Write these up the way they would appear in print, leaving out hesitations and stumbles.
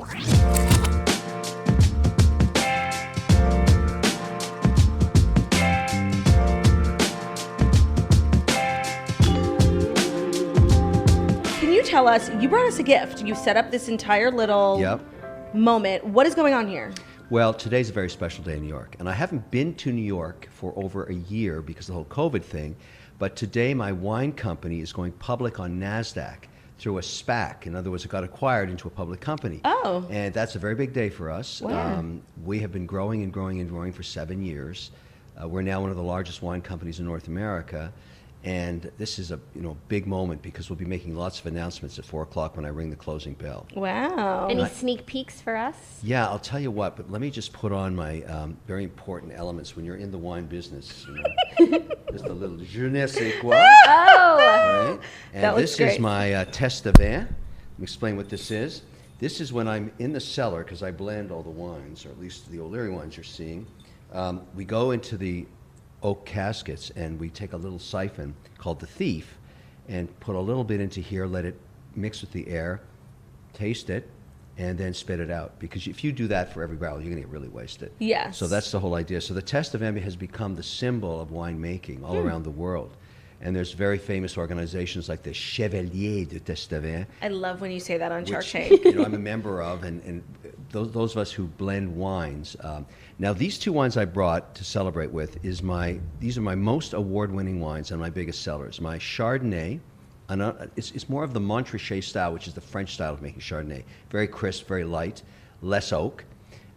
Can you tell us, you brought us a gift. You set up this entire little moment. What is going on here? Well, today's a very special day in New York, and I haven't been to New York for over a year because of the whole COVID thing, but today my wine company is going public on Nasdaq through a SPAC. In other words, it got acquired into a public company. Oh. And that's a very big day for us. Wow. We have been growing and growing and growing for 7 years. We're now one of the largest wine companies in North America. And this is a big moment because we'll be making lots of announcements at 4 o'clock when I ring the closing bell. Wow. Any sneak peeks for us? Yeah, I'll tell you what, but let me just put on my very important elements when you're in the wine business. Just a little je ne sais quoi. Oh! Right? And That looks this great. is my test de vin. Let me explain what this is. This is when I'm in the cellar, because I blend all the wines, or at least the O'Leary wines you're seeing. We go into the oak caskets and we take a little siphon called the Thief and put a little bit into here, let it mix with the air, taste it, and then spit it out. Because if you do that for every barrel, you're going to get really wasted. Yes. So that's the whole idea. So the test of envy has become the symbol of winemaking all around the world. And there's very famous organizations like the Chevalier de Test de Vin, I love when you say that on Shark which Tank. I'm a member of, and those of us who blend wines. Now, these two wines I brought to celebrate with these are my most award-winning wines and my biggest sellers. My Chardonnay, and it's more of the Montrachet style, which is the French style of making Chardonnay. Very crisp, very light, less oak.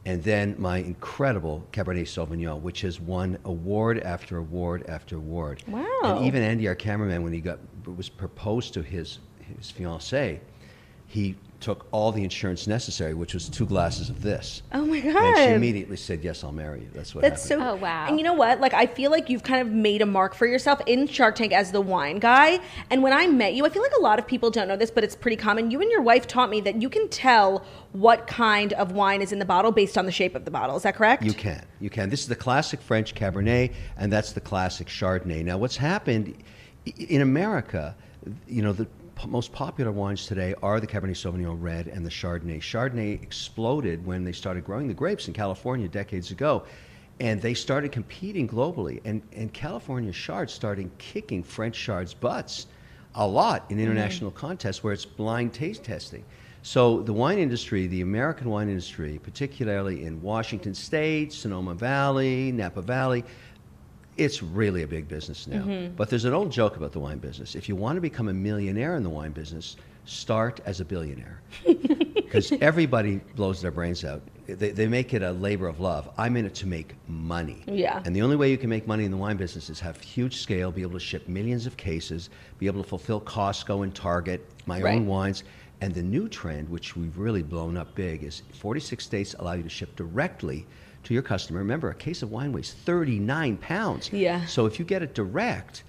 And then my incredible Cabernet Sauvignon, which has won award after award after award. Wow. And even Andy, our cameraman, when he was proposed to his fiancée, he took all the insurance necessary, which was 2 glasses of this. Oh my God. And she immediately said, "Yes, I'll marry you." That's what That's happened. so. Oh, wow. And you know what? Like, I feel like you've kind of made a mark for yourself in Shark Tank as the wine guy. And when I met you, I feel like a lot of people don't know this, but it's pretty common. You and your wife taught me that you can tell what kind of wine is in the bottle based on the shape of the bottle. Is that correct? You can. You can. This is the classic French Cabernet, and that's the classic Chardonnay. Now, what's happened in America, the most popular wines today are the Cabernet Sauvignon Red and the Chardonnay. Chardonnay exploded when they started growing the grapes in California decades ago, and they started competing globally. And California Chard started kicking French Chard's butts a lot in international contests where it's blind taste testing. So the wine industry, the American wine industry, particularly in Washington State, Sonoma Valley, Napa Valley, it's really a big business now. But there's an old joke about the wine business. If you want to become a millionaire in the wine business, start as a billionaire. Because everybody blows their brains out. They make it a labor of love. I'm in it to make money. Yeah. And the only way you can make money in the wine business is have huge scale, be able to ship millions of cases, be able to fulfill Costco and Target, my own wines. And the new trend, which we've really blown up big, is 46 states allow you to ship directly to your customer. Remember, a case of wine weighs 39 pounds. Yeah. So if you get it direct,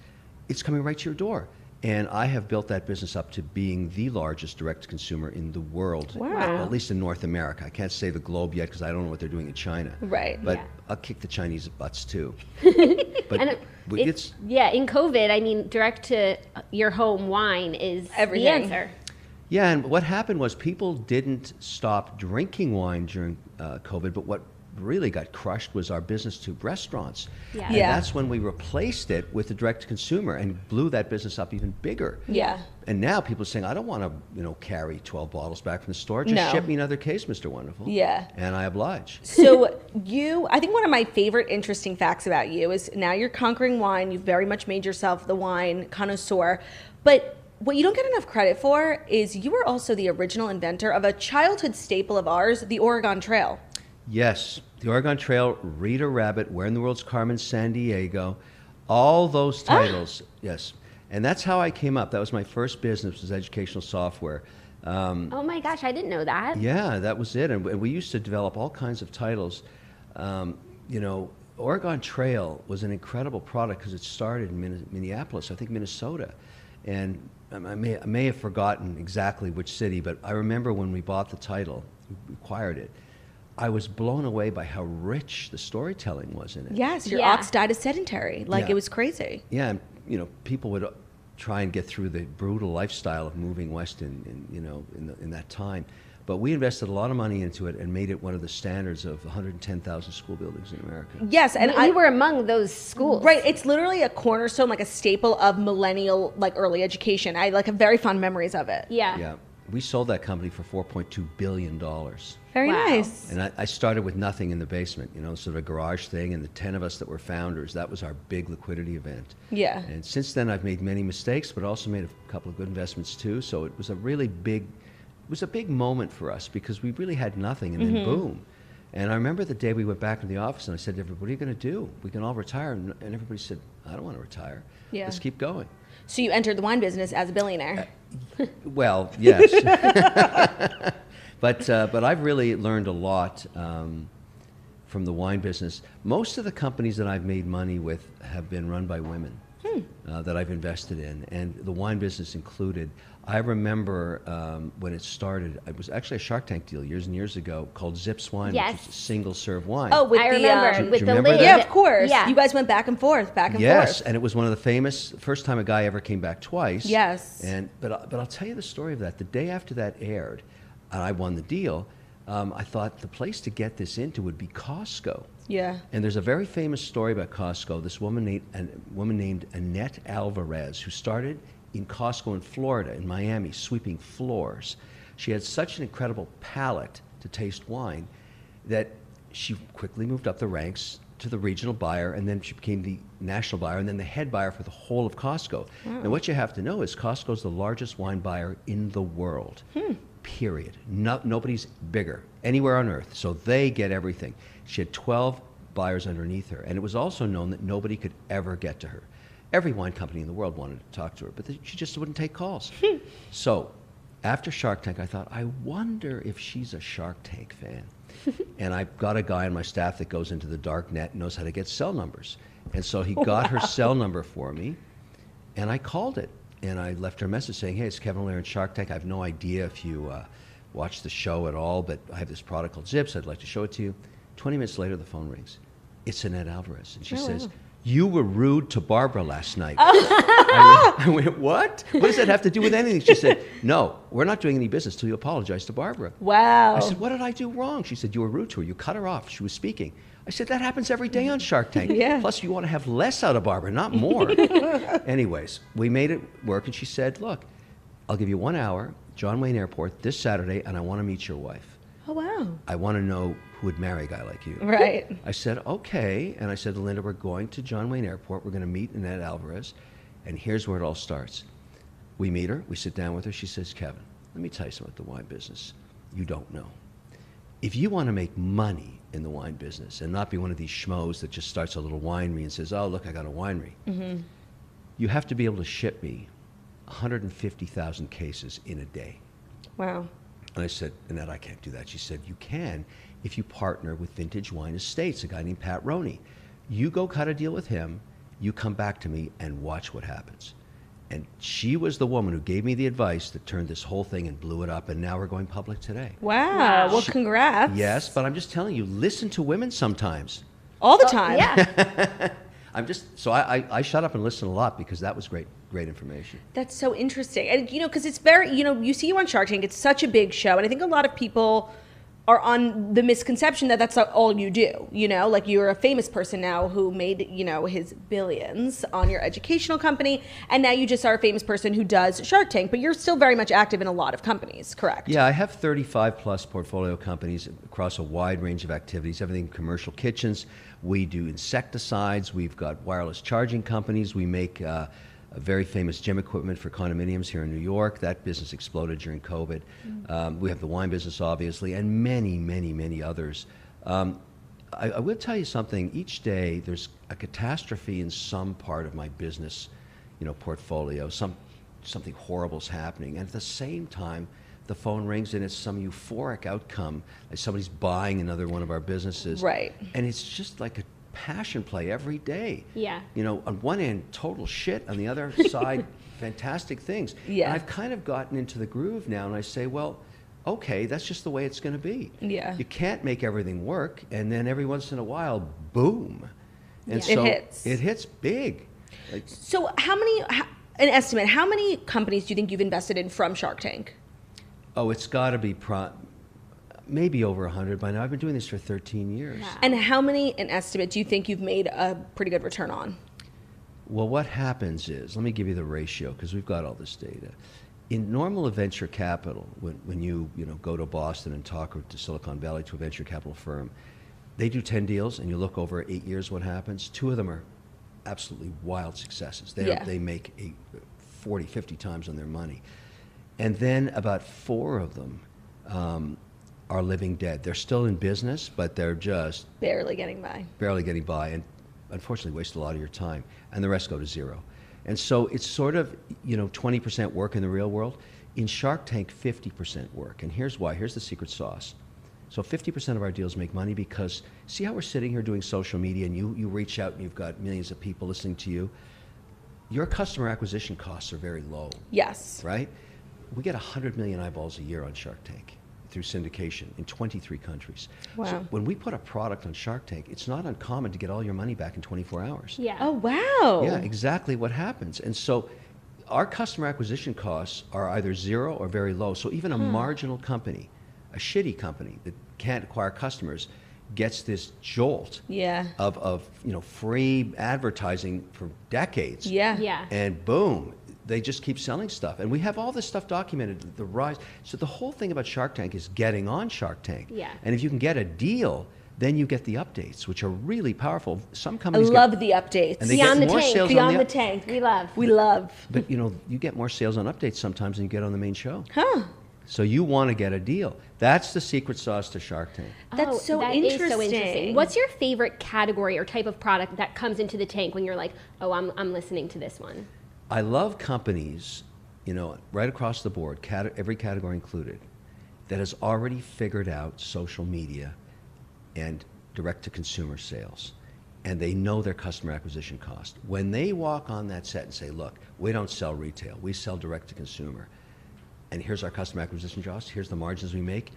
it's coming right to your door. And I have built that business up to being the largest direct consumer in the world, Wow. at least in North America. I can't say the globe yet because I don't know what they're doing in China. Right. But Yeah. I'll kick the Chinese butts too. But And it's in COVID, I mean, direct to your home wine is Everything. the answer. yeah, and what happened was people didn't stop drinking wine during COVID, but what really got crushed was our business to restaurants. Yeah. And Yeah. that's when we replaced it with the direct to consumer and blew that business up even bigger. Yeah. And now people are saying, I don't want to, carry 12 bottles back from the store. Just No. ship me another case, Mr. Wonderful. Yeah. And I oblige. So I think one of my favorite interesting facts about you is now you're conquering wine. You've very much made yourself the wine connoisseur. But what you don't get enough credit for is you were also the original inventor of a childhood staple of ours, the Oregon Trail. Yes, the Oregon Trail, Rita Rabbit, Where in the World's Carmen Sandiego, all those titles, yes. And that's how I came up. That was my first business, was educational software. Oh my gosh, I didn't know that. Yeah, that was it. And we used to develop all kinds of titles. Oregon Trail was an incredible product because it started in Minneapolis, I think Minnesota. And I may have forgotten exactly which city, but I remember when we bought the title, we acquired it, I was blown away by how rich the storytelling was in it. Yes, your Yeah. ox died as sedentary. Like, Yeah. it was crazy. Yeah, and people would try and get through the brutal lifestyle of moving west in that time. But we invested a lot of money into it and made it one of the standards of 110,000 school buildings in America. Yes, and we were among those schools. Right, it's literally a cornerstone, like a staple of millennial, like early education. I like have very fond memories of it. Yeah. Yeah. We sold that company for $4.2 billion. Very Wow. nice. And I started with nothing in the basement, sort of a garage thing, and the 10 of us that were founders, that was our big liquidity event. Yeah. And since then, I've made many mistakes, but also made a couple of good investments too. So it was a really big, moment for us because we really had nothing, and then boom. And I remember the day we went back to the office, and I said to everybody, what are you going to do? We can all retire. And everybody said, I don't want to retire. Yeah. Let's keep going. So you entered the wine business as a billionaire. Well, yes. But I've really learned a lot from the wine business. Most of the companies that I've made money with have been run by women that I've invested in, and the wine business included. I remember when it started, it was actually a Shark Tank deal years and years ago called Zips Wine, Yes. which is a single-serve wine. Oh, with I the, remember Do with you the remember lid. that? yeah, of course. Yeah. You guys went back and forth, Yes, forth. and it was one of the first time a guy ever came back twice. Yes. But I'll tell you the story of that. The day after that aired, and I won the deal, I thought the place to get this into would be Costco. Yeah. And there's a very famous story about Costco. This woman named Annette Alvarez, who started in Costco in Florida, in Miami, sweeping floors. She had such an incredible palate to taste wine that she quickly moved up the ranks to the regional buyer, and then she became the national buyer, and then the head buyer for the whole of Costco. Now, what you have to know is Costco's the largest wine buyer in the world. Period. Nobody's bigger anywhere on earth, so they get everything. She had 12 buyers underneath her, and it was also known that nobody could ever get to her. Every wine company in the world wanted to talk to her, but she just wouldn't take calls. So after Shark Tank, I thought, I wonder if she's a Shark Tank fan. And I got a guy on my staff that goes into the dark net and knows how to get cell numbers. And so he got her cell number for me, and I called it. And I left her a message saying, hey, it's Kevin O'Leary in Shark Tank. I have no idea if you watch the show at all, but I have this product called Zips. I'd like to show it to you. 20 minutes later, the phone rings. It's Annette Alvarez. And she says, you were rude to Barbara last night. I went, what? What does that have to do with anything? She said, no, we're not doing any business till you apologize to Barbara. Wow. I said, what did I do wrong? She said, you were rude to her. You cut her off. She was speaking. I said, that happens every day on Shark Tank. Yeah. Plus, you want to have less out of Barbara, not more. Anyways, we made it work, and she said, look, I'll give you 1 hour, John Wayne Airport, this Saturday, and I want to meet your wife. Oh, wow. I want to know who would marry a guy like you. Right. I said, okay. And I said to Linda, we're going to John Wayne Airport. We're going to meet Annette Alvarez. And here's where it all starts. We meet her. We sit down with her. She says, Kevin, let me tell you something about the wine business you don't know. If you want to make money in the wine business and not be one of these schmoes that just starts a little winery and says, oh, look, I got a winery, you have to be able to ship me 150,000 cases in a day. Wow. And I said, Annette, I can't do that. She said, you can if you partner with Vintage Wine Estates, a guy named Pat Roney. You go cut a deal with him, you come back to me and watch what happens. And she was the woman who gave me the advice that turned this whole thing and blew it up, and now we're going public today. Wow. Well, congrats. Yes, but I'm just telling you, listen to women sometimes. All the time. Yeah. I shut up and listen a lot because that was great information. That's so interesting. And, because it's very, you see you on Shark Tank, it's such a big show. And I think a lot of people are on the misconception that that's all you do, like you're a famous person now who made, his billions on your educational company. And now you just are a famous person who does Shark Tank, but you're still very much active in a lot of companies, correct? Yeah, I have 35 plus portfolio companies across a wide range of activities, everything commercial kitchens. We do insecticides. We've got wireless charging companies. We make a very famous gym equipment for condominiums here in New York. That business exploded during COVID. We have the wine business, obviously, and many, many, many others. I will tell you something. Each day, there's a catastrophe in some part of my business, portfolio. Something horrible's happening, and at the same time, the phone rings and it's some euphoric outcome, like somebody's buying another one of our businesses. Right. And it's just like a passion play every day. Yeah. On one end, total shit. On the other side, fantastic things. Yeah. And I've kind of gotten into the groove now, and I say, well, okay, that's just the way it's going to be. Yeah. You can't make everything work, and then every once in a while, boom. And Yeah. so It hits big. Like, So how many companies do you think you've invested in from Shark Tank? oh, it's got to be maybe over 100 by now. I've been doing this for 13 years. Wow. And how many, an estimate, do you think you've made a pretty good return on? Well, what happens is, let me give you the ratio because we've got all this data. In normal venture capital, when you go to Boston and talk, or to Silicon Valley, to a venture capital firm, they do 10 deals and you look over 8 years what happens. 2 of them are absolutely wild successes. They make 40, 50 times on their money. And then about 4 of them are living dead. They're still in business, but they're just Barely getting by. And unfortunately waste a lot of your time. And the rest go to zero. And so it's sort of, 20% work in the real world. In Shark Tank, 50% work. And here's why. Here's the secret sauce. So 50% of our deals make money because, see how we're sitting here doing social media and you reach out and you've got millions of people listening to you? Your customer acquisition costs are very low. Yes. Right? We get 100 million eyeballs a year on Shark Tank through syndication in 23 countries. Wow. So when we put a product on Shark Tank, it's not uncommon to get all your money back in 24 hours. Yeah. Oh, wow. Yeah, exactly what happens. And so our customer acquisition costs are either zero or very low. So even a marginal company, a shitty company that can't acquire customers, gets this jolt of free advertising for decades. Yeah. Yeah. And boom, they just keep selling stuff. And we have all this stuff documented, the rise. So the whole thing about Shark Tank is getting on Shark Tank. Yeah. And if you can get a deal, then you get the updates, which are really powerful. Some I companies love the updates. And they Beyond get the more tank. sales Beyond on the tank. We love. We love. But you get more sales on updates sometimes than you get on the main show. Huh. So you want to get a deal. That's the secret sauce to Shark Tank. That's so that is interesting. What's your favorite category or type of product that comes into the tank when you're like, oh, I'm listening to this one? I love companies, right across the board, every category included, that has already figured out social media and direct-to-consumer sales. And they know their customer acquisition cost. When they walk on that set and say, look, we don't sell retail, we sell direct-to-consumer. And here's our customer acquisition cost, here's the margins we make.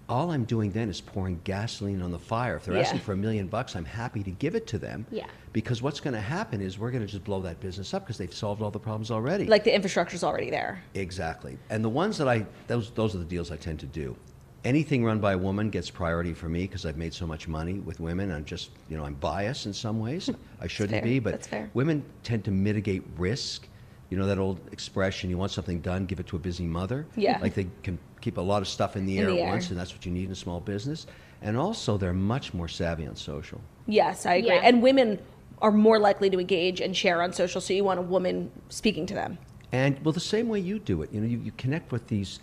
All I'm doing then is pouring gasoline on the fire. If they're asking for $1 million, I'm happy to give it to them. Yeah. Because what's going to happen is we're going to just blow that business up because they've solved all the problems already. Like the infrastructure's already there. Exactly. And the ones that those are the deals I tend to do. Anything run by a woman gets priority for me because I've made so much money with women. I'm just, I'm biased in some ways. I shouldn't be, but That's fair. Women tend to mitigate risk. That old expression, you want something done, give it to a busy mother. Yeah. Like they can keep a lot of stuff in the air the at air. once, and that's what you need in a small business. And also, they're much more savvy on social. Yes, I agree. Yeah. And women are more likely to engage and share on social, so you want a woman speaking to them. And, well, the same way you do it. You connect with these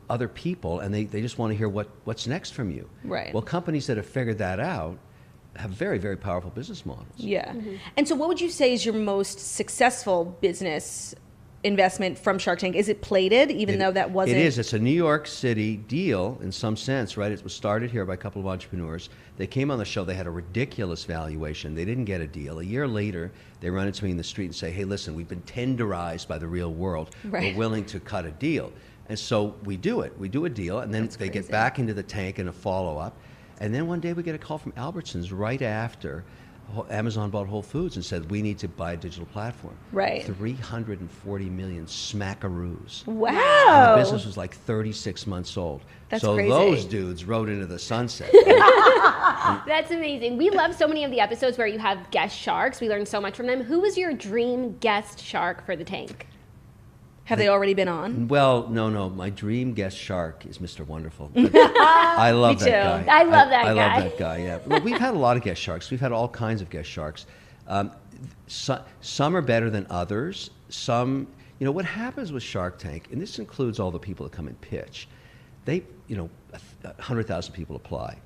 other people, and they just want to hear what's next from you. Right. Well, companies that have figured that out have very, very powerful business models. Yeah. And so what would you say is your most successful business investment from Shark Tank? Is it plated, even though that wasn't? It is. It's a New York City deal in some sense, right? It was started here by a couple of entrepreneurs. They came on the show. They had a ridiculous valuation. They didn't get a deal. A year later, they run into me in the street and say, hey, listen, we've been tenderized by the real world. Right. We're willing to cut a deal. And so we do it. We do a deal, and then they get back into the tank in a follow-up. And then one day we get a call from Albertsons right after Amazon bought Whole Foods and said, we need to buy a digital platform. Right. 340 million smackaroos. Wow. And the business was like 36 months old. That's so crazy. those dudes rode into the sunset. That's amazing. We love so many of the episodes where you have guest sharks. We learn so much from them. Who was your dream guest shark for the tank? Have they already been on? Well, no. My dream guest shark is Mr. Wonderful. I love Me that too. guy. I love that I guy. love that guy, yeah. Well, we've had a lot of guest sharks. We've had all kinds of guest sharks. Some are better than others. Some, what happens with Shark Tank, and this includes all the people that come and pitch, 100,000 people apply.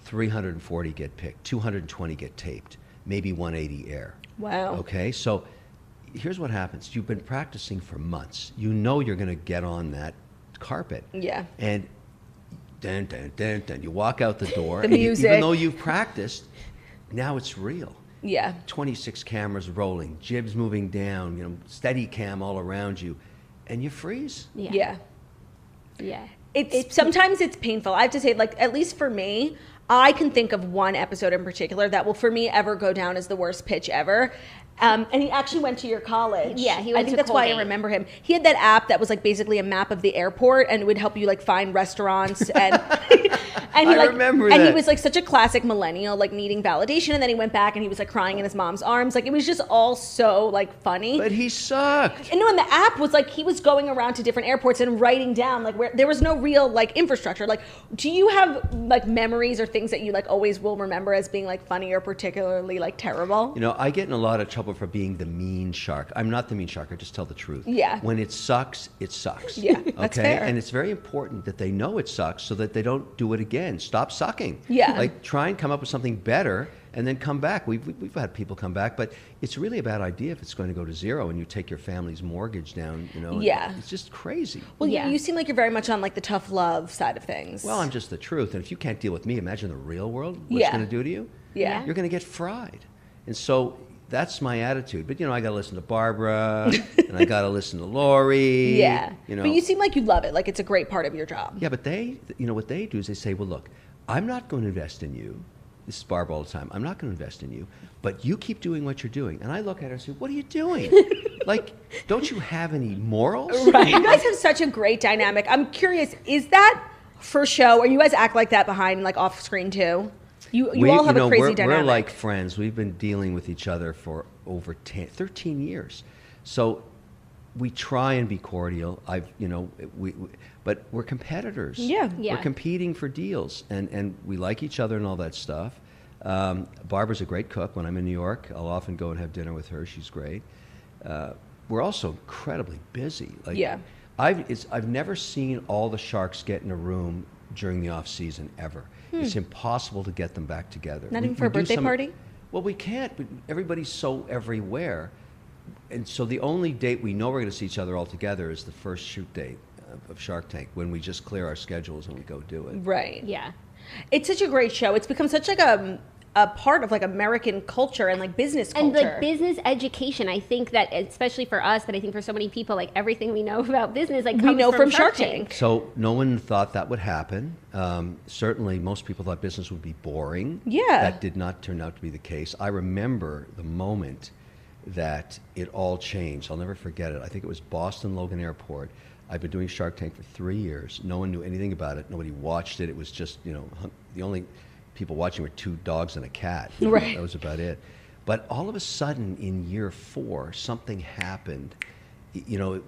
340 get picked. 220 get taped. Maybe 180 air. Wow. Okay, so here's what happens. You've been practicing for months. You know you're going to get on that carpet. Yeah. And dun, dun, dun, dun, you walk out the door. The and music. Even though you've practiced, now it's real. Yeah. 26 cameras rolling, jibs moving down, steady cam all around you, and you freeze. Yeah. Yeah. Sometimes it's painful. I have to say, at least for me, I can think of one episode in particular that will, for me, ever go down as the worst pitch ever. And he actually went to your college. Yeah, he went I think to that's why I Colgate. remember him. He had that app that was like basically a map of the airport, and it would help you like find restaurants and and he I remember and he that. was like such a classic millennial, like needing validation. And then he went back and he was like crying in his mom's arms. Like it was just all so like funny. But he sucked. And no, and the app was like he was going around to different airports and writing down like where there was no real like infrastructure. Like, do you have like memories or things that you like always will remember as being like funny or particularly like terrible? You know, I get in a lot of trouble for being the mean shark. I'm not the mean shark. I just tell the truth. Yeah. When it sucks, it sucks. Yeah, that's okay. fair. And it's very important that they know it sucks so that they don't do it again. Stop sucking. Yeah. Like try and come up with something better and then come back. We've had people come back, but it's really a bad idea if it's going to go to zero and you take your family's mortgage down. You know. and Yeah. It's just crazy. Well, Yeah. you seem like you're very much on like the tough love side of things. Well, I'm just the truth. And if you can't deal with me, imagine the real world. What's Yeah. going to do to you? Yeah. You're going to get fried. And so that's my attitude. But, you know, I got to listen to Barbara and I got to listen to Lori. Yeah. You know. But you seem like you love it. Like it's a great part of your job. Yeah, but they, you know, what they do is they say, well, look, I'm not going to invest in you. This is Barbara all the time. I'm not going to invest in you, but you keep doing what you're doing. And I look at her and say, what are you doing? Like, don't you have any morals? Right. You guys have such a great dynamic. I'm curious, is that for show or you guys act like that behind like off screen too? You all have a crazy dynamic. We're like friends. We've been dealing with each other for over 13 years. So we try and be cordial. But we're competitors. Yeah. Yeah. We're competing for deals, and we like each other and all that stuff. Barbara's a great cook. When I'm in New York, I'll often go and have dinner with her. She's great. We're also incredibly busy. Like, Yeah. I've never seen all the sharks get in a room during the off season ever. It's impossible to get them back together. Not We- even for we a do birthday some- party? Well, we can't. But everybody's so everywhere. And so the only date we know we're going to see each other all together is the first shoot date of Shark Tank, when we just clear our schedules and we go do it. Right. Yeah. It's such a great show. It's become such like a part of like American culture and like business culture. And like business education, I think that especially for us, but I think for so many people, like everything we know about business, like We comes know from Shark Tank. So no one thought that would happen. Certainly most people thought business would be boring. Yeah. That did not turn out to be the case. I remember the moment that it all changed. I'll never forget it. I think it was Boston Logan Airport. I've been doing Shark Tank for 3 years. No one knew anything about it. Nobody watched it. It was just, you know, the only people watching were 2 dogs and a cat. Right. That was about it. But all of a sudden in year 4, something happened. You know, it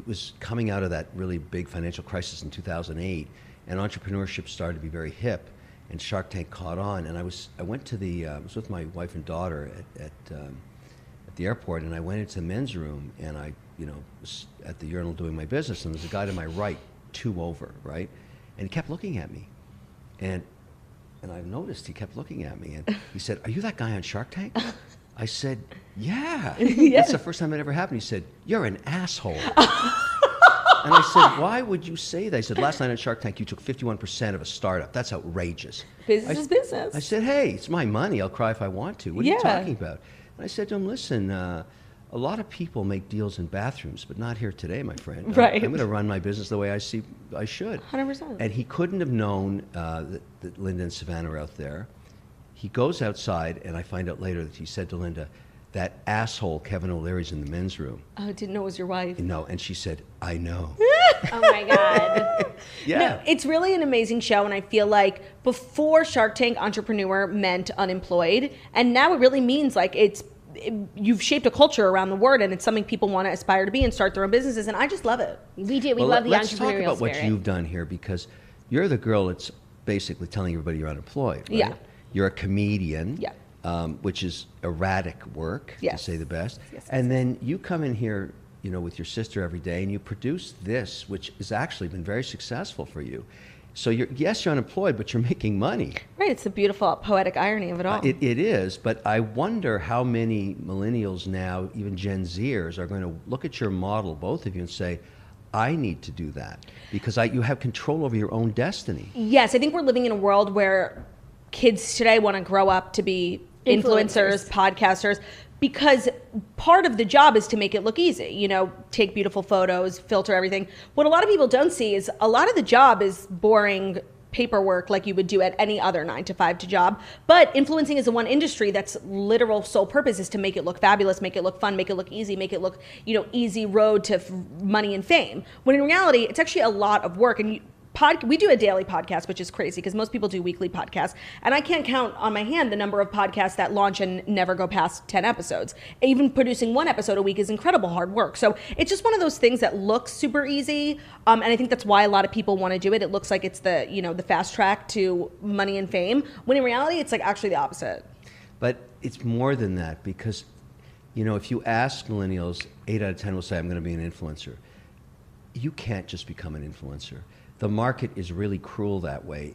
was coming out of that really big financial crisis in 2008, and entrepreneurship started to be very hip, and Shark Tank caught on. And I was with my wife and daughter at the airport, and I went into the men's room, and I, you know, was at the urinal doing my business, and there's a guy to my right, 2 over, right? And he kept looking at me. And I noticed he kept looking at me, and he said, "Are you that guy on Shark Tank?" I said, "Yeah." That's the first time it ever happened. He said, "You're an asshole." And I said, "Why would you say that?" He said, "Last night on Shark Tank, you took 51% of a startup. That's outrageous." Business is business. I said, "Hey, it's my money. I'll cry if I want to. What are you Yeah. talking about?" And I said to him, "Listen, a lot of people make deals in bathrooms, but not here today, my friend. Right. I'm going to run my business the way I see I should." 100%. And he couldn't have known that Linda and Savannah are out there. He goes outside, and I find out later that he said to Linda, "That asshole Kevin O'Leary's in the men's room." Oh, I didn't know it was your wife. No, and she said, "I know." Oh my God. Yeah. No, it's really an amazing show, and I feel like before Shark Tank, entrepreneur meant unemployed, and now it really means like you've shaped a culture around the word, and it's something people want to aspire to be and start their own businesses, and I just love it. We do. We Well, love the let's entrepreneurial talk about spirit. what you've done here, because you're the girl that's basically telling everybody you're unemployed, right? Yeah. You're a comedian, Yeah. which is erratic work, Yes. to say the best. Yes, yes, and then you come in here, you know, with your sister every day, and you produce this, which has actually been very successful for you. So you're unemployed, but you're making money. Right, it's the beautiful poetic irony of it all. It is, but I wonder how many millennials now, even Gen Zers, are going to look at your model, both of you, and say, "I need to do that," because you have control over your own destiny. Yes, I think we're living in a world where kids today want to grow up to be influencers, podcasters, because part of the job is to make it look easy, you know, take beautiful photos, filter everything. What a lot of people don't see is a lot of the job is boring paperwork like you would do at any other 9 to 5 job. But influencing is the one industry that's literal sole purpose is to make it look fabulous, make it look fun, make it look easy, make it look, easy road to money and fame. When in reality, it's actually a lot of work. And we do a daily podcast, which is crazy because most people do weekly podcasts. And I can't count on my hand the number of podcasts that launch and never go past 10 episodes. Even producing 1 episode a week is incredible hard work. So it's just one of those things that looks super easy. And I think that's why a lot of people want to do it. It looks like it's the, the fast track to money and fame. When in reality, it's like actually the opposite. But it's more than that because, if you ask millennials, 8 out of 10 will say, I'm going to be an influencer. You can't just become an influencer. The market is really cruel that way.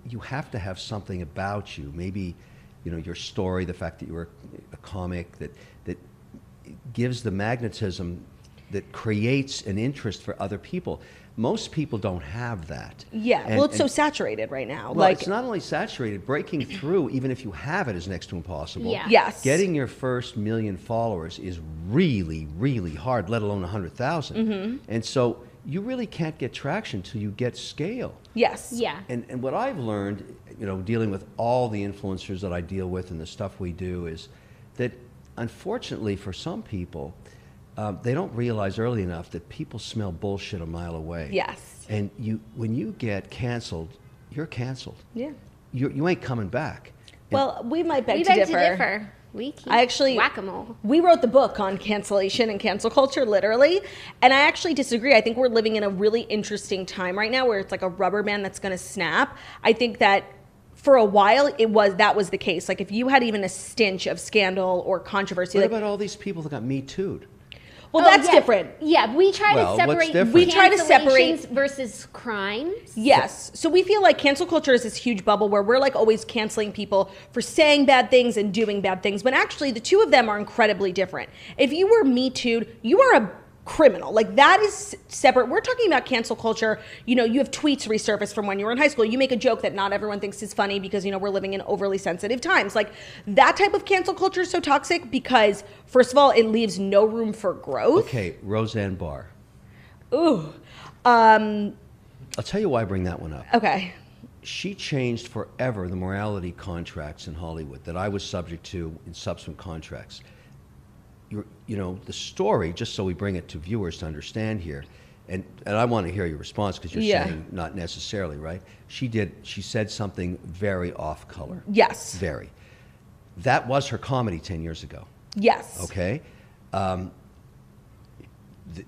You have to have something about you. Maybe, your story, the fact that you were a comic, that gives the magnetism that creates an interest for other people. Most people don't have that. Yeah, it's so saturated right now. Well, it's not only saturated, breaking through, even if you have it, is next to impossible. Yeah. Yes. Getting your first 1 million followers is really, really hard, let alone 100,000. Mm-hmm. And so you really can't get traction till you get scale. Yes. Yeah. And what I've learned, dealing with all the influencers that I deal with and the stuff we do is that, unfortunately, for some people, they don't realize early enough that people smell bullshit a mile away. Yes. And when you get canceled, you're canceled. Yeah. You ain't coming back. Well, we might beg We to beg differ. to differ. We keep whack-a-mole. We wrote the book on cancellation and cancel culture, literally. And I actually disagree. I think we're living in a really interesting time right now where it's like a rubber band that's going to snap. I think that for a while that was the case. Like if you had even a stench of scandal or controversy. What about all these people that got Me Too'd? Well, that's different. Yeah, we try to separate. We try to separate versus crimes. Yes. So we feel like cancel culture is this huge bubble where we're like always canceling people for saying bad things and doing bad things, when actually the two of them are incredibly different. If you were Me Too'd, you are a criminal. Like that is separate. We're talking about cancel culture. You have tweets resurface from when you were in high school. You make a joke that not everyone thinks is funny because, we're living in overly sensitive times. Like that type of cancel culture is so toxic because, first of all, it leaves no room for growth. Okay, Roseanne Barr. Ooh. I'll tell you why I bring that one up. Okay. She changed forever the morality contracts in Hollywood that I was subject to in subsequent contracts. The story, just so we bring it to viewers to understand here, and I want to hear your response because you're saying not necessarily, right? She said something very off color. Yes. Very. That was her comedy 10 years ago. Yes. Okay. The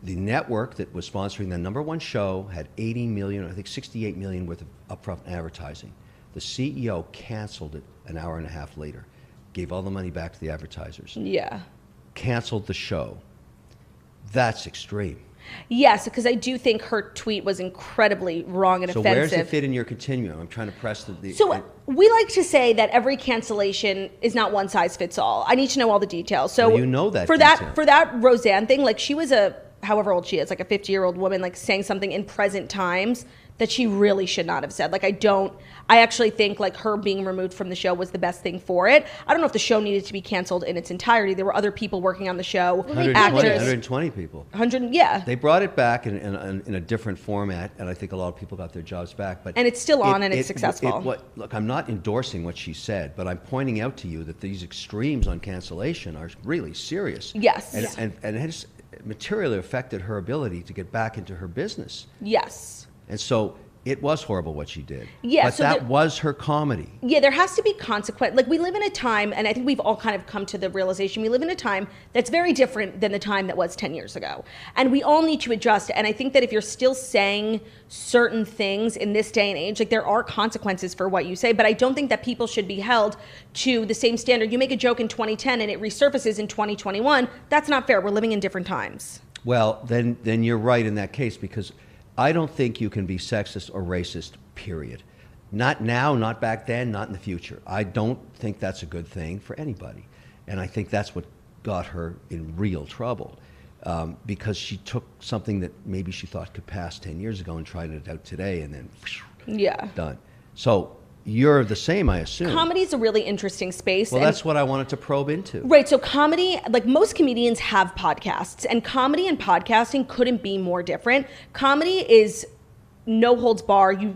network that was sponsoring the #1 show had 80 million, I think 68 million worth of upfront advertising. The CEO canceled it an hour and a half later, gave all the money back to the advertisers. Yeah. Canceled the show. That's extreme. Yes, because I do think her tweet was incredibly wrong and offensive. So where does it fit in your continuum? I'm trying to press the So we like to say that every cancellation is not one size fits all. I need to know all the details. So well, you know that for detail. for that Roseanne thing, like she was however old she is, like a 50-year-old woman, like saying something in present times that she really should not have said. Like I actually think like her being removed from the show was the best thing for it. I don't know if the show needed to be canceled in its entirety. There were other people working on the show. 120 people. 100, yeah. They brought it back in a different format, and I think a lot of people got their jobs back. But and it's still on, and it's successful. Look, I'm not endorsing what she said, but I'm pointing out to you that these extremes on cancellation are really serious. Yes. And it has materially affected her ability to get back into her business. Yes. And so it was horrible what she did. Yeah, but that was her comedy. Yeah, there has to be consequence. Like we live in a time, and I think we've all kind of come to the realization, we live in a time that's very different than the time that was 10 years ago. And we all need to adjust. And I think that if you're still saying certain things in this day and age, like there are consequences for what you say, but I don't think that people should be held to the same standard. You make a joke in 2010 and it resurfaces in 2021. That's not fair. We're living in different times. Well, then you're right in that case, because I don't think you can be sexist or racist, period. Not now, not back then, not in the future. I don't think that's a good thing for anybody. And I think that's what got her in real trouble, because she took something that maybe she thought could pass 10 years ago and tried it out today, and then done. So you're the same, I assume. Comedy is a really interesting space. Well, that's what I wanted to probe into. Right. So comedy, like most comedians have podcasts, and comedy and podcasting couldn't be more different. Comedy is no holds bar. You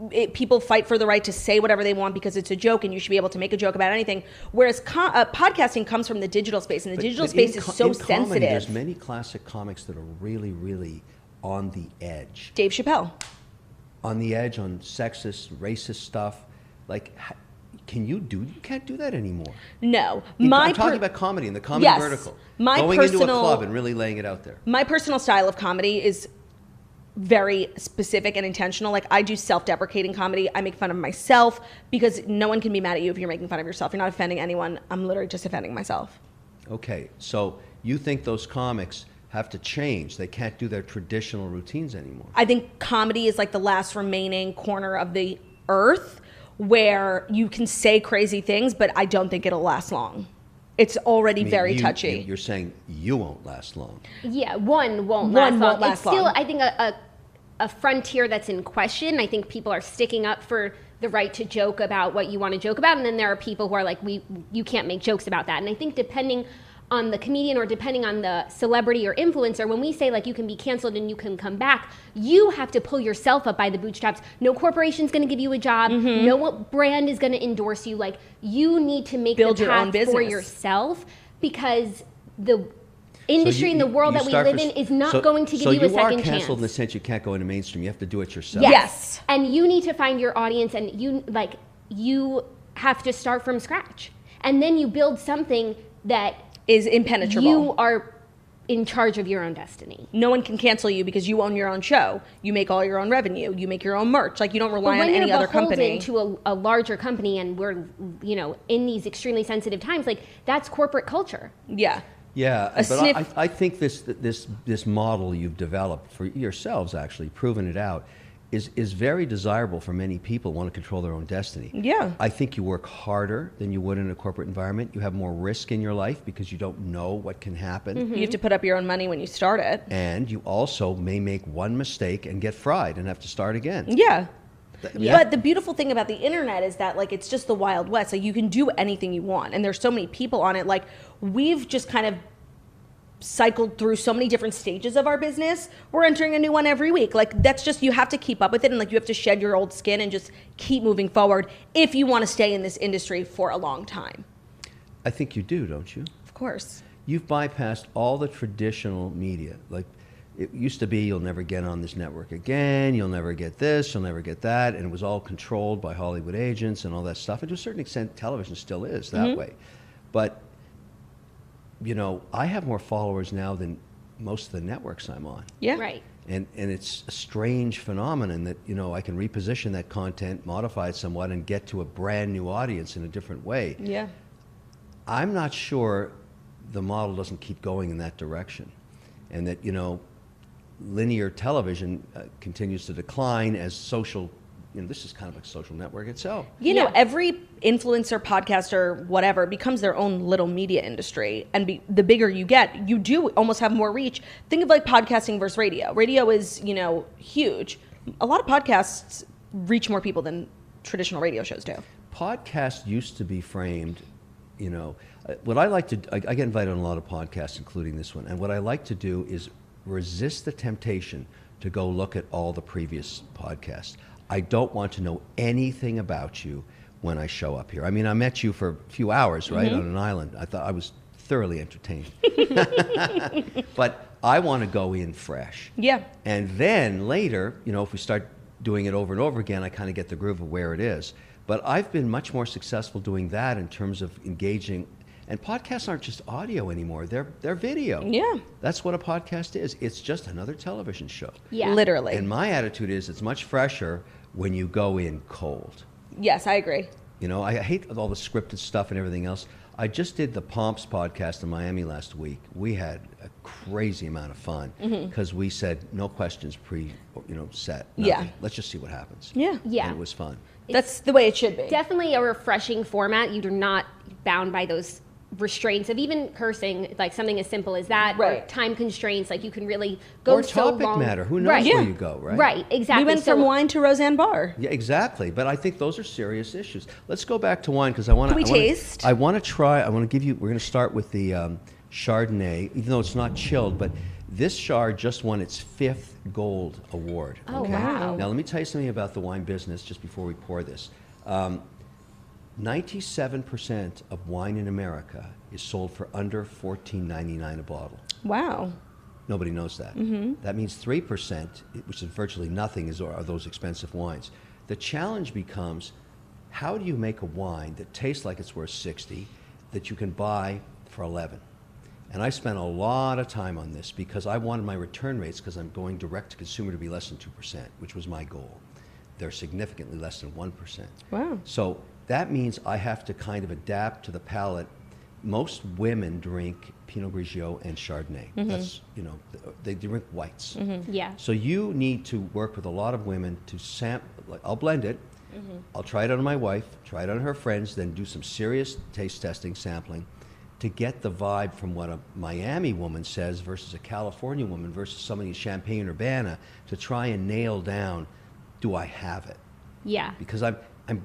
people fight for the right to say whatever they want because it's a joke, and you should be able to make a joke about anything. Whereas podcasting comes from the digital space, and the digital space is so sensitive. Comedy, there's many classic comics that are really, really on the edge. Dave Chappelle. On the edge on sexist, racist stuff. Like, you can't do that anymore. No. I'm talking about comedy and the comedy vertical. Going into a club and really laying it out there. My personal style of comedy is very specific and intentional. Like, I do self-deprecating comedy. I make fun of myself because no one can be mad at you if you're making fun of yourself. You're not offending anyone. I'm literally just offending myself. Okay, so you think those comics have to change? They can't do their traditional routines anymore. I think comedy is like the last remaining corner of the earth where you can say crazy things, but I don't think it'll last long. It's already very touchy. You're saying you won't last long. Yeah, one won't last long. It's still, I think, a frontier that's in question. I think people are sticking up for the right to joke about what you want to joke about, and then there are people who are like, you can't make jokes about that. And I think depending on the comedian or depending on the celebrity or influencer, when we say like you can be canceled and you can come back, you have to pull yourself up by the bootstraps. No corporation's going to give you a job. No brand is going to endorse you. Like, you need to make the path for yourself, because the industry and the world that we live in is not going to give you a second chance. So you are canceled in the sense you can't go into mainstream. You have to do it yourself. Yes. And you need to find your audience, and you have to start from scratch. And then you build something that is impenetrable. You are in charge of your own destiny. No one can cancel you because you own your own show. You make all your own revenue. You make your own merch. Like, you don't rely on any other company. But when you're beholden to a larger company, and we're, in these extremely sensitive times, like, that's corporate culture. Yeah. Yeah, but I think this model you've developed for yourselves, actually, proven it out, is very desirable for many people who want to control their own destiny. Yeah. I think you work harder than you would in a corporate environment. You have more risk in your life because you don't know what can happen. You have to put up your own money when you start it. And you also may make one mistake and get fried and have to start again. Yeah. But the beautiful thing about the internet is that, like, it's just the Wild West. Like, you can do anything you want, and there's so many people on it. Like, we've just kind of cycled through so many different stages of our business. We're entering a new one every week. Like, that's just, you have to keep up with it, and like, you have to shed your old skin and just keep moving forward if you want to stay in this industry for a long time. I think you do, don't you? Of course. You've bypassed all the traditional media. Like, it used to be, you'll never get on this network again, you'll never get this, you'll never get that, and it was all controlled by Hollywood agents and all that stuff. And to a certain extent, television still is that way. But I have more followers now than most of the networks I'm on. Yeah. Right. And it's a strange phenomenon that, I can reposition that content, modify it somewhat, and get to a brand new audience in a different way. Yeah. I'm not sure the model doesn't keep going in that direction. And that, linear television continues to decline as social. This is kind of like a social network itself. Every influencer, podcaster, whatever, becomes their own little media industry. And the bigger you get, you do almost have more reach. Think of like podcasting versus radio. Radio is, huge. A lot of podcasts reach more people than traditional radio shows do. Podcasts used to be framed, what I like to, I get invited on a lot of podcasts, including this one. And what I like to do is resist the temptation to go look at all the previous podcasts. I don't want to know anything about you when I show up here. I mean, I met you for a few hours, right, on an island. I thought I was thoroughly entertained. But I want to go in fresh. Yeah. And then later, if we start doing it over and over again, I kind of get the groove of where it is. But I've been much more successful doing that in terms of engaging. And podcasts aren't just audio anymore. They're video. Yeah. That's what a podcast is. It's just another television show. Yeah. Literally. And my attitude is it's much fresher when you go in cold. Yes, I agree. I hate all the scripted stuff and everything else. I just did the Pomps podcast in Miami last week. We had a crazy amount of fun because we said no questions set. Nothing. Yeah. Let's just see what happens. Yeah. Yeah. And it was fun. That's the way it should be. Definitely a refreshing format. You're not bound by those restraints of even cursing, like something as simple as that, right. Or time constraints. Like, you can really go or so topic long. matter. Who knows right. where you go, right? Right, exactly. We went from wine to Roseanne Barr. Yeah, exactly. But I think those are serious issues. Let's go back to wine because I want to. Can we taste? I want to try. I want to give you. We're going to start with the Chardonnay, even though it's not chilled. But This Chard just won its 5th gold award. Oh, wow. Now, let me tell you something about the wine business just before we pour this. 97% of wine in America is sold for under $14.99 a bottle. Wow. Nobody knows that. That means 3%, which is virtually nothing, are those expensive wines. The challenge becomes, how do you make a wine that tastes like it's worth 60 that you can buy for 11? And I spent a lot of time on this because I wanted my return rates, because I'm going direct to consumer, to be less than 2%, which was my goal. They're significantly less than 1%. Wow. So that means I have to kind of adapt to the palate. Most women drink Pinot Grigio and Chardonnay. That's, you know, they drink whites. Yeah. So you need to work with a lot of women to sample. Like, I'll blend it. I'll try it on my wife, try it on her friends, then do some serious taste testing, sampling, to get the vibe from what a Miami woman says versus a California woman versus somebody in Champaign-Urbana, to try and nail down, do I have it? Yeah. Because I'm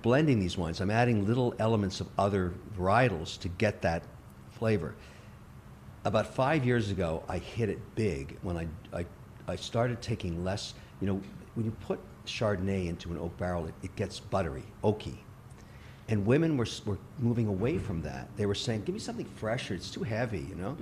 blending these wines. I'm adding little elements of other varietals to get that flavor. About 5 years ago, I hit it big when I started taking less. You know, when you put Chardonnay into an oak barrel, it gets buttery, oaky. And women were moving away from that. They were saying, give me something fresher, it's too heavy, you know?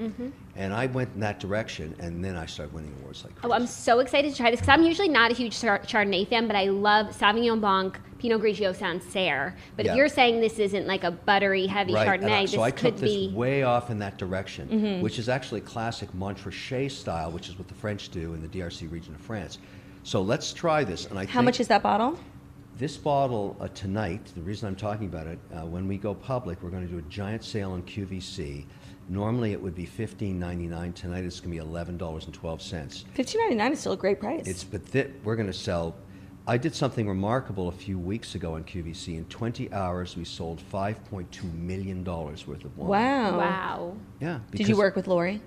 And I went in that direction, and then I started winning awards like crazy. Oh, I'm so excited to try this, because I'm usually not a huge Chardonnay fan, but I love Sauvignon Blanc, Pinot Grigio, Sancerre. But if you're saying this isn't like a buttery, heavy Chardonnay, so I took this be way off in that direction, which is actually classic Montrachet style, which is what the French do in the DRC region of France. So let's try this. And How much is that bottle? This bottle tonight, the reason I'm talking about it, when we go public, we're going to do a giant sale on QVC. Normally it would be $15.99. Tonight it's going to be $11.12. $15.99 is still a great price. We're going to sell. I did something remarkable a few weeks ago on QVC. In 20 hours, we sold $5.2 million worth of wine. Wow. Wow. Yeah. Did you work with Lori?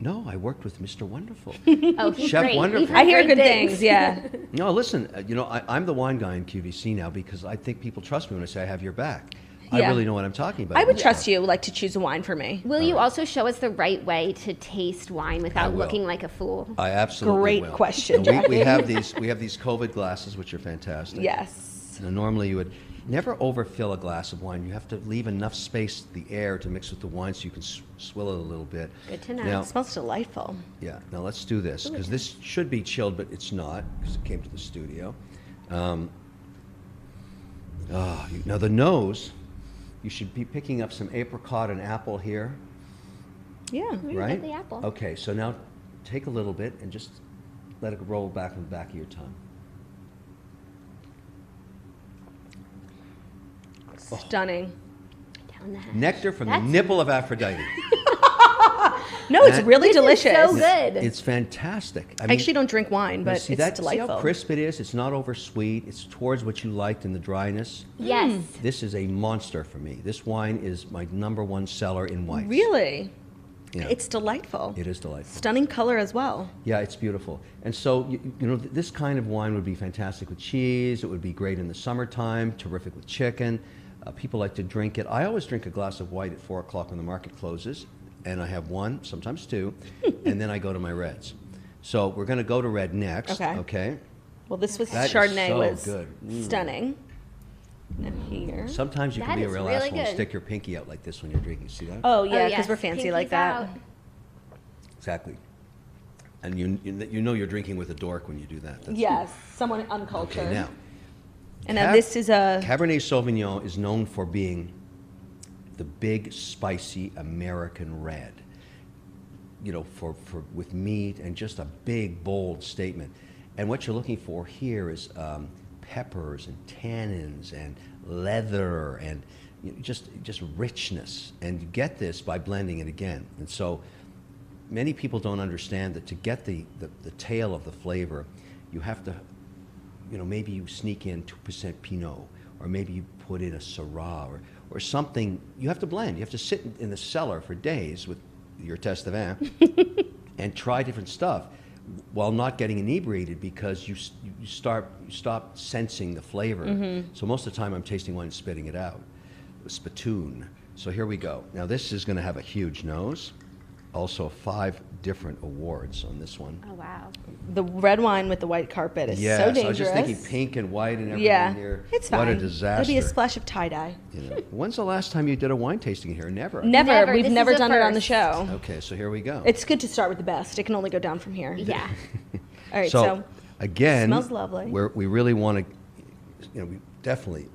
No, I worked with Mr. Wonderful. Oh, he's Chef great. Wonderful. I hear good things, yeah. No, listen, you know, I'm the wine guy in QVC now because I think people trust me when I say I have your back. Yeah. I really know what I'm talking about. I would trust you, like, to choose a wine for me. Will you also show us the right way to taste wine without looking like a fool? I absolutely Great will. question, We have these COVID glasses, which are fantastic. Yes. And normally you would never overfill a glass of wine. You have to leave enough space, the air, to mix with the wine so you can swill it a little bit. Good to know. Now, It smells delightful. yeah, now let's do this, because this should be chilled, but it's not, because it came to the studio. Now the nose, you should be picking up some apricot and apple here, Yeah. right? Get the apple. Okay, so now take a little bit and just let it roll back on the back of your tongue. Stunning. Down the hatch. Nectar from the nipple of Aphrodite. No, it's really This is delicious. so good. It's fantastic. I actually don't drink wine, but see it's that? delightful. See how crisp it is? It's not over sweet. It's towards what you liked in the dryness. Yes. This is a monster for me. This wine is my #1 seller in whites. Really? Yeah. It's delightful. It is delightful. Stunning color as well. Yeah, it's beautiful. And so, you know, this kind of wine would be fantastic with cheese. It would be great in the summertime, terrific with chicken. People like to drink it. I always drink a glass of white at 4 o'clock when the market closes, and I have one, sometimes two, and then I go to my reds. So we're going to go to red next. Okay. Well, this was That is Chardonnay so was good. stunning. And here. Sometimes you can That be a is real really asshole and good. stick your pinky out like this when you're drinking. See that? Oh, yeah, because yes. we're fancy like Pinkies that. out. Exactly. And you know you're drinking with a dork when you do that. That's Yes, someone uncultured. Okay, now. And now this is a... Cabernet Sauvignon is known for being the big, spicy American red. You know, for with meat and just a big, bold statement. And what you're looking for here is peppers and tannins and leather and just richness. And you get this by blending it again. And so many people don't understand that to get the tail of the flavor, you have to, you know, maybe you sneak in 2% Pinot, or maybe you put in a Syrah or something. You have to blend. You have to sit in the cellar for days with your test of vin and try different stuff while not getting inebriated, because you stop sensing the flavor. So most of the time I'm tasting wine and spitting it out. A spittoon. So here we go. Now this is going to have a huge nose. also 5 different awards on this one. Oh, wow. The red wine with the white carpet is Yes, so dangerous. I was just thinking pink and white and everything Yeah, here. it's fine. What a disaster. It'll be a splash of tie-dye. You know, when's the last time you did a wine tasting here? Never. Never. We've This never is a done it on the first. show. Okay, so here we go. It's good to start with the best. It can only go down from here. Yeah. All right, so, so again, smells lovely. we really want to, we definitely,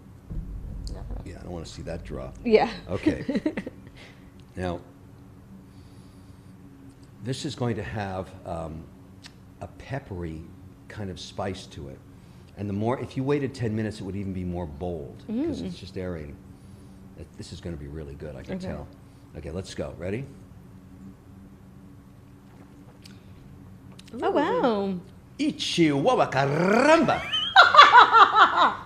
I don't want to see that drop. yeah. Okay. Now, this is going to have a peppery kind of spice to it. And the more, if you waited 10 minutes, it would even be more bold because it's just aerating. This is going to be really good, I can tell. Okay, let's go. Ready? Oh, wow. Ichihuahua caramba!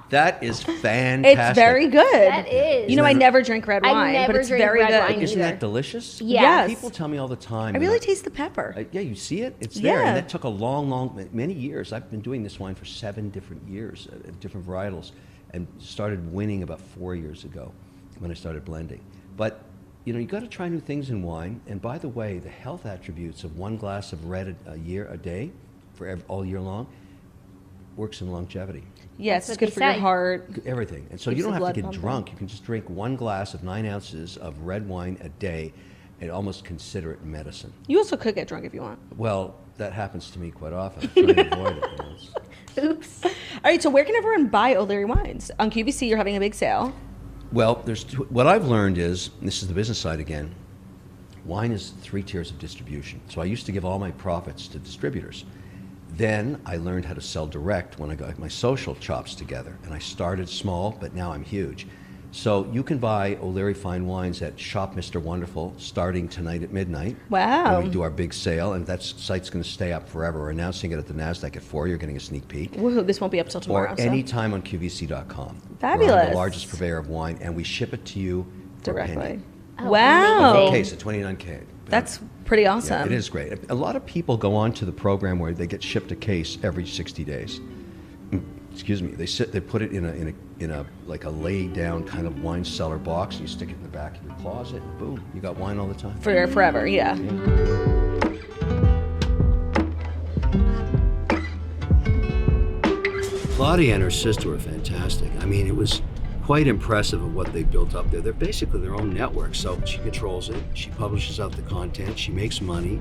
That is fantastic. It's very good. That is. You know, I never drink red I wine, never but it's drink very red good. wine. Isn't either. that delicious? Yeah. Yes. People tell me all the time. I really taste the pepper. Yeah, you see it? It's there. Yeah. And that took a long, many years. I've been doing this wine for 7 different years, different varietals, and started winning about 4 years ago when I started blending. But, you got to try new things in wine. And by the way, the health attributes of 1 glass of red a day for all year long works in longevity. Yes, That's it's what good they for your say. heart. Everything. And so Keeps you don't the have to blood get pumping. drunk. You can just drink 1 glass of 9 ounces of red wine a day and almost consider it medicine. You also could get drunk if you want. Well, that happens to me quite often. I'm trying to avoid it. Oops. All right, so where can everyone buy O'Leary wines? On QVC, you're having a big sale. Well, what I've learned is, and this is the business side again, wine is 3 tiers of distribution. So I used to give all my profits to distributors. Then I learned how to sell direct when I got my social chops together. And I started small, but now I'm huge. So you can buy O'Leary Fine Wines at Shop Mr. Wonderful starting tonight at midnight. Wow. When we do our big sale, and that site's going to stay up forever. We're announcing it at the Nasdaq at 4. You're getting a sneak peek. Woohoo, this won't be up till tomorrow. Or anytime on QVC.com. Fabulous. We're the largest purveyor of wine, and we ship it to you for a penny. Directly. Oh, Wow. amazing. Case at 29K. That's pretty awesome. Yeah, it is great. A lot of people go on to the program where they get shipped a case every 60 days. Excuse me. They put it in a like a laid down kind of wine cellar box. And you stick it in the back of your closet, and boom, you got wine all the time. For forever, yeah. Claudia and her sister were fantastic. I mean, it was quite impressive of what they built up there. They're basically their own network. So she controls it. She publishes out the content. She makes money.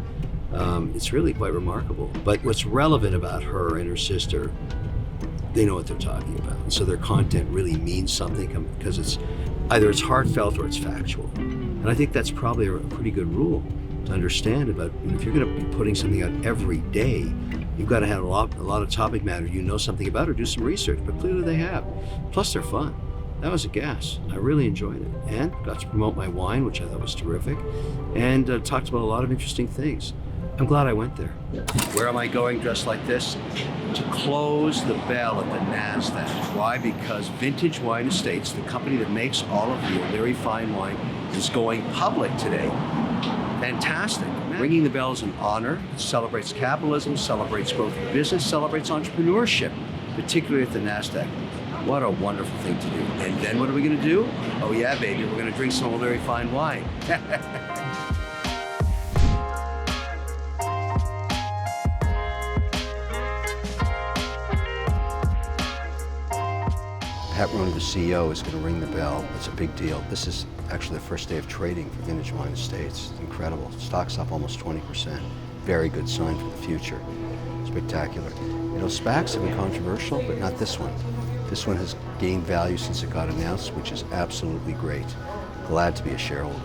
It's really quite remarkable. But what's relevant about her and her sister, they know what they're talking about. And so their content really means something because it's heartfelt or it's factual. And I think that's probably a pretty good rule to understand about, if you're going to be putting something out every day, you've got to have a lot of topic matter you know something about or do some research, but clearly they have. Plus they're fun. That was a gas. I really enjoyed it. And got to promote my wine, which I thought was terrific, and talked about a lot of interesting things. I'm glad I went there. Where am I going dressed like this? To close the bell at the Nasdaq. Why? Because Vintage Wine Estates, the company that makes all of the O'Leary Fine Wine, is going public today. Fantastic. Ringing the bell is an honor. It celebrates capitalism, celebrates growth of business, celebrates entrepreneurship, particularly at the Nasdaq. What a wonderful thing to do. And then what are we going to do? Oh yeah, baby, we're going to drink some O'Leary Fine Wine. Pat Roney, the CEO, is going to ring the bell. It's a big deal. This is actually the first day of trading for Vintage Wine Estates. It's incredible. Stock's up almost 20%. Very good sign for the future. Spectacular. SPACs have been controversial, but not this one. This one has gained value since it got announced, which is absolutely great. Glad to be a shareholder.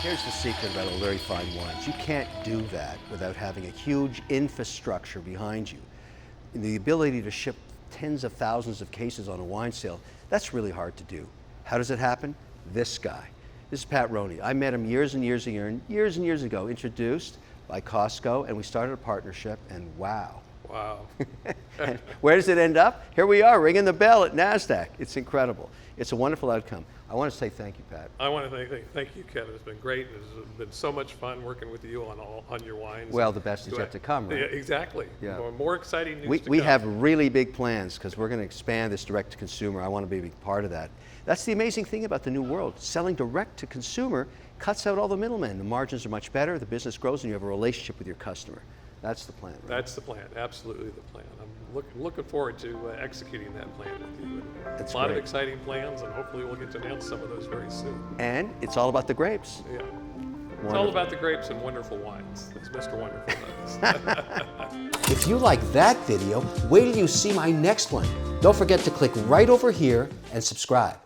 Here's the secret about O'Leary Fine Wines. You can't do that without having a huge infrastructure behind you. The ability to ship tens of thousands of cases on a wine sale, that's really hard to do. How does it happen? This guy. This is Pat Roney. I met him years and years ago, introduced by Costco, and we started a partnership, and wow, Wow. And where does it end up? Here we are, ringing the bell at Nasdaq. It's incredible. It's a wonderful outcome. I want to say thank you, Pat. I want to thank you, Kevin. It's been great. It's been so much fun working with you on your wines. Well, the best is yet to come, right? Yeah, exactly. Yeah. More exciting news We to come. have really big plans because we're going to expand this direct to consumer. I want to be a big part of that. That's the amazing thing about the new world. Selling direct to consumer cuts out all the middlemen. The margins are much better, the business grows, and you have a relationship with your customer. That's the plan. Right? That's the plan, absolutely the plan. I'm looking forward to executing that plan with you. That's a lot great. of exciting plans, and hopefully we'll get to announce some of those very soon. And it's all about the grapes. Yeah. Wonderful. It's all about the grapes and wonderful wines, as Mr. Wonderful does. If you like that video, wait till you see my next one. Don't forget to click right over here and subscribe.